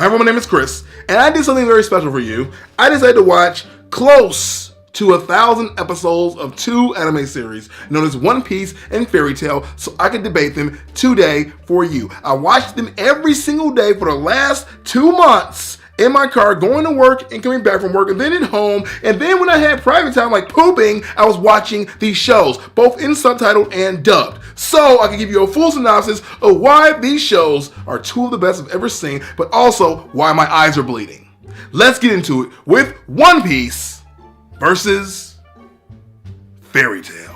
Hi everyone, my name is Chris, and I did something very special for you. I decided to watch close to 1,000 episodes of 2 anime series known as One Piece and Fairy Tail so I could debate them today for you. I watched them every single day for the last 2 months in my car, going to work and coming back from work, and then at home, and then when I had private time like pooping, I was watching these shows, both in subtitled and dubbed, so I can give you a full synopsis of why these shows are 2 of the best I've ever seen, but also why my eyes are bleeding. Let's get into it with One Piece versus Fairy Tail.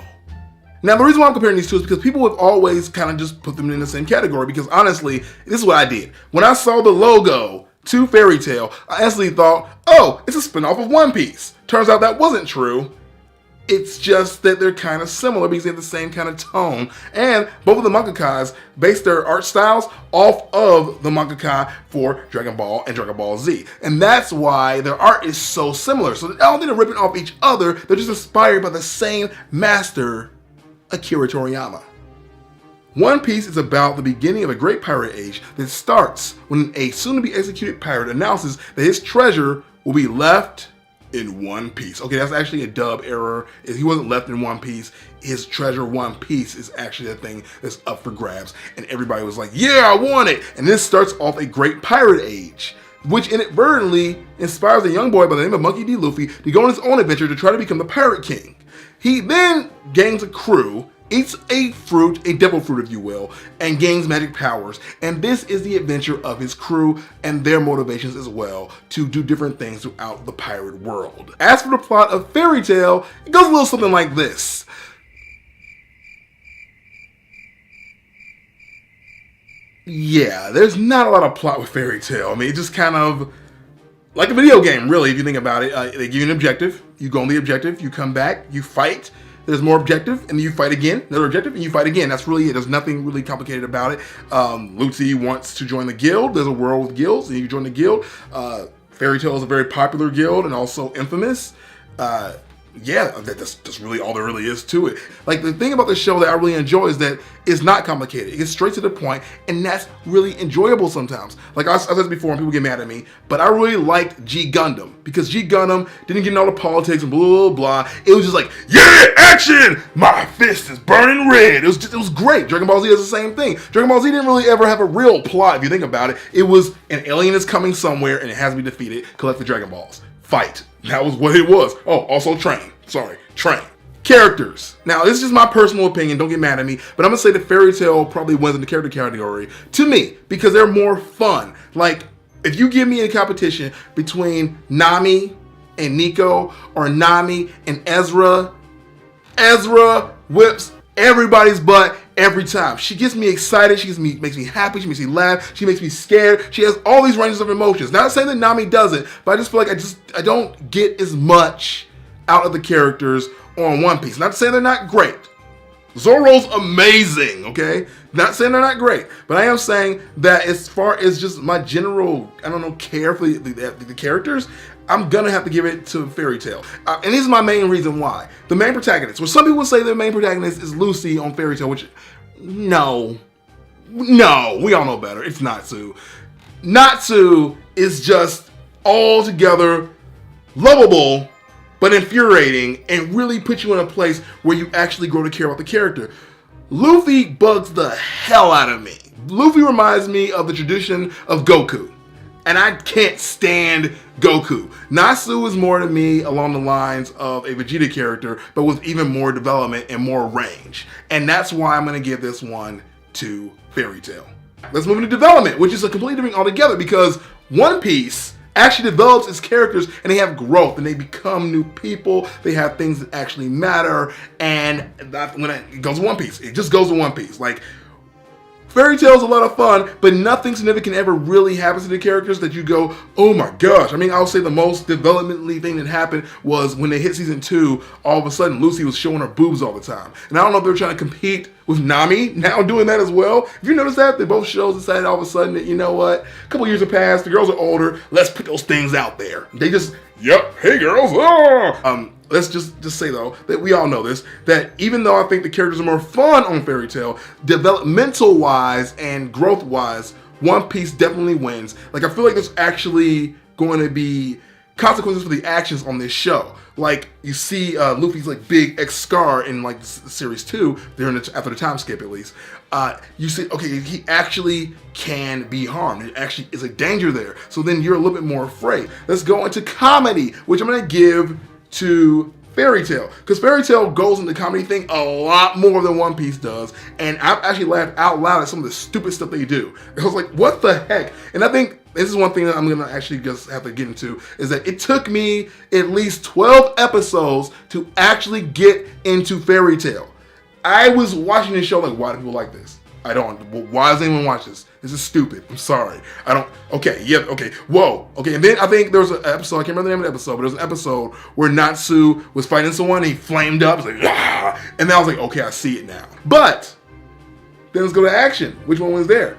Now, the reason why I'm comparing these two is because people have always kind of just put them in the same category, because honestly, this is what I did. When I saw the logo to Fairy Tail, I instantly thought, oh, it's a spinoff of One Piece. Turns out that wasn't true. It's just that they're kind of similar because they have the same kind of tone. And both of the mangakas base their art styles off of the mangaka for Dragon Ball and Dragon Ball Z. And that's why their art is so similar. So I don't think they're ripping off each other. They're just inspired by the same master, Akira Toriyama. One Piece is about the beginning of a great pirate age that starts when a soon-to-be-executed pirate announces that his treasure will be left in one piece. Okay, that's actually a dub error. He wasn't left in one piece. His treasure, One Piece, is actually the thing that's up for grabs. And everybody was like, yeah, I want it. And this starts off a great pirate age, which inadvertently inspires a young boy by the name of Monkey D. Luffy to go on his own adventure to try to become the Pirate King. He then gains a crew, eats a fruit, a devil fruit if you will, and gains magic powers. And this is the adventure of his crew and their motivations as well to do different things throughout the pirate world. As for the plot of Fairy Tail, it goes a little something like this. Yeah, there's not a lot of plot with Fairy Tail. I mean, it's just kind of like a video game, really, if you think about it. They give you an objective, you go on the objective, you come back, you fight. There's more objective, and then you fight again. Another objective, and you fight again. That's really it. There's nothing really complicated about it. Lucy wants to join the guild. There's a world with guilds, and you can join the guild. Fairy Tail is a very popular guild and also infamous. Yeah, that's really all there really is to it. Like, the thing about the show that I really enjoy is that it's not complicated. It gets straight to the point, and that's really enjoyable sometimes. Like I said before, and people get mad at me, but I really liked G Gundam, because G Gundam didn't get into all the politics and blah, blah, blah. It was just like, yeah, action! My fist is burning red. It was great. Dragon Ball Z is the same thing. Dragon Ball Z didn't really ever have a real plot, if you think about it. It was an alien is coming somewhere, and it has to be defeated. Collect the Dragon Balls. Fight. That was what it was. Oh, also train. Sorry, train. Characters. Now, this is just my personal opinion. Don't get mad at me. But I'm going to say that Fairy Tail probably wins in the character category to me because they're more fun. Like, if you give me a competition between Nami and Nico or Nami and Ezra, Ezra whips everybody's butt every time. She gets me excited, makes me happy, she makes me laugh, she makes me scared. She has all these ranges of emotions. Not saying that Nami doesn't, but I just feel like I don't get as much out of the characters on One Piece. Not saying they're not great. Zoro's amazing, okay? Not saying they're not great, but I am saying that as far as just my general, care for the characters, I'm gonna have to give it to Fairy Tail. And this is my main reason why. The main protagonist, well, some people say the main protagonist is Lucy on Fairy Tail, which, no, we all know better. It's Natsu. Natsu is just altogether lovable, but infuriating, and really puts you in a place where you actually grow to care about the character. Luffy bugs the hell out of me. Luffy reminds me of the tradition of Goku, and I can't stand Goku. Natsu is more to me along the lines of a Vegeta character, but with even more development and more range. And that's why I'm gonna give this one to Fairy Tail. Let's move into development, which is a completely different altogether, because One Piece actually develops its characters and they have growth and they become new people. They have things that actually matter, and when it goes to One Piece, it just goes to One Piece. Like, Fairy Tail is a lot of fun, but nothing significant ever really happens to the characters that you go, oh my gosh. I mean, I'll say the most developmentally thing that happened was when they hit season 2, all of a sudden Lucy was showing her boobs all the time. And I don't know if they were trying to compete with Nami now doing that as well. If you notice that, they both shows decided all of a sudden that, you know what, a couple years have passed, the girls are older, let's put those things out there. They just, yep, hey girls, let's just say though, that we all know this, that even though I think the characters are more fun on Fairy Tail, developmental wise and growth wise, One Piece definitely wins. Like, I feel like there's actually going to be consequences for the actions on this show. Like, you see Luffy's like big X scar in like series 2 after the time skip, at least. You see, okay, he actually can be harmed. It actually is a danger there. So then you're a little bit more afraid. Let's go into comedy, which I'm gonna give to Fairy Tail, because Fairy Tail goes into the comedy thing a lot more than One Piece does, and I've actually laughed out loud at some of the stupid stuff they do. I was like, what the heck? And I think this is one thing that I'm gonna actually just have to get into, is that it took me at least 12 episodes to actually get into Fairy Tail. I was watching this show like, why do people like this? I don't. Why does anyone watch this? This is stupid. I'm sorry. I don't. Okay. Yeah. Okay. Whoa. Okay. And then I think there was an episode. I can't remember the name of the episode, but there was an episode where Natsu was fighting someone. And he flamed up. It's like, ah! And then I was like, okay, I see it now. But then let's go to action. Which one was there?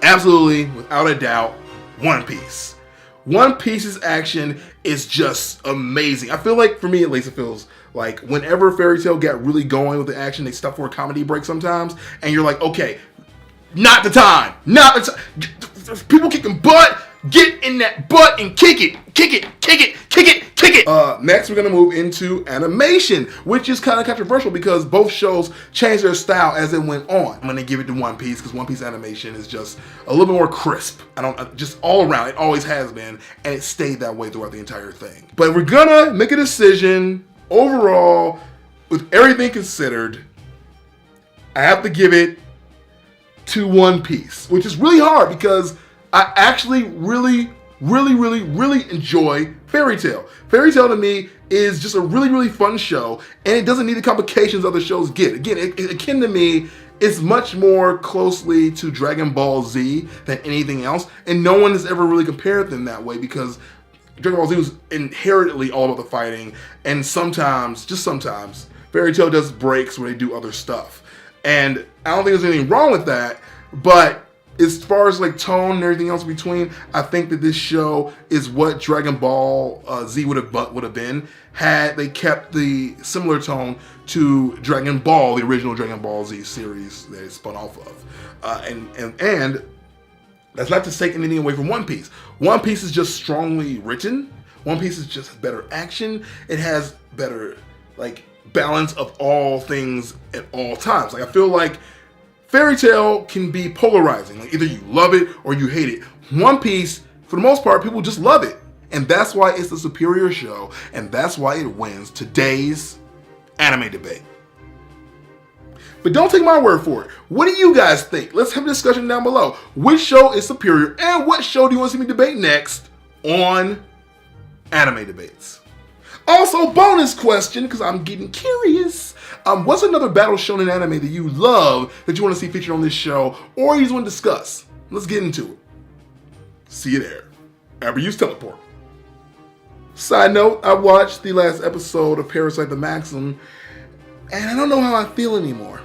Absolutely, without a doubt, One Piece. One Piece's action is just amazing. I feel like, for me at least, it feels like whenever Fairy Tail got really going with the action, they stop for a comedy break sometimes, and you're like, okay, not the time. Not the time. People kicking butt. Get in that butt and kick it. Kick it. Kick it. Kick it. Kick it. Next, we're going to move into animation, which is kind of controversial because both shows changed their style as it went on. I'm going to give it to One Piece because One Piece animation is just a little bit more crisp. Just all around. It always has been, and it stayed that way throughout the entire thing. But we're going to make a decision overall, with everything considered. I have to give it to One Piece, which is really hard because I actually really enjoy Fairy Tail. Fairy Tail to me is just a really fun show, and it doesn't need the complications other shows get. Again, akin to me, it's much more closely to Dragon Ball Z than anything else, and no one has ever really compared them that way because Dragon Ball Z was inherently all about the fighting, and sometimes, just sometimes, Fairy Tail does breaks where they do other stuff. And I don't think there's anything wrong with that, but as far as like tone and everything else in between, I think that this show is what Dragon Ball Z would have been had they kept the similar tone to Dragon Ball, the original Dragon Ball Z series that it spun off of. And that's not to take anything away from One Piece. One Piece is just strongly written. One Piece is just better action. It has better like balance of all things at all times. Like, I feel like Fairy Tail can be polarizing. Like, either you love it or you hate it. One Piece, for the most part, people just love it. And that's why it's the superior show, and that's why it wins today's anime debate. But don't take my word for it. What do you guys think? Let's have a discussion down below. Which show is superior, and what show do you want to see me debate next on Anime Debates? Also, bonus question, because I'm getting curious. What's another battle shonen anime that you love that you want to see featured on this show, or you just want to discuss? Let's get into it. See you there. Ever use teleport. Side note, I watched the last episode of Parasite the Maxim, and I don't know how I feel anymore.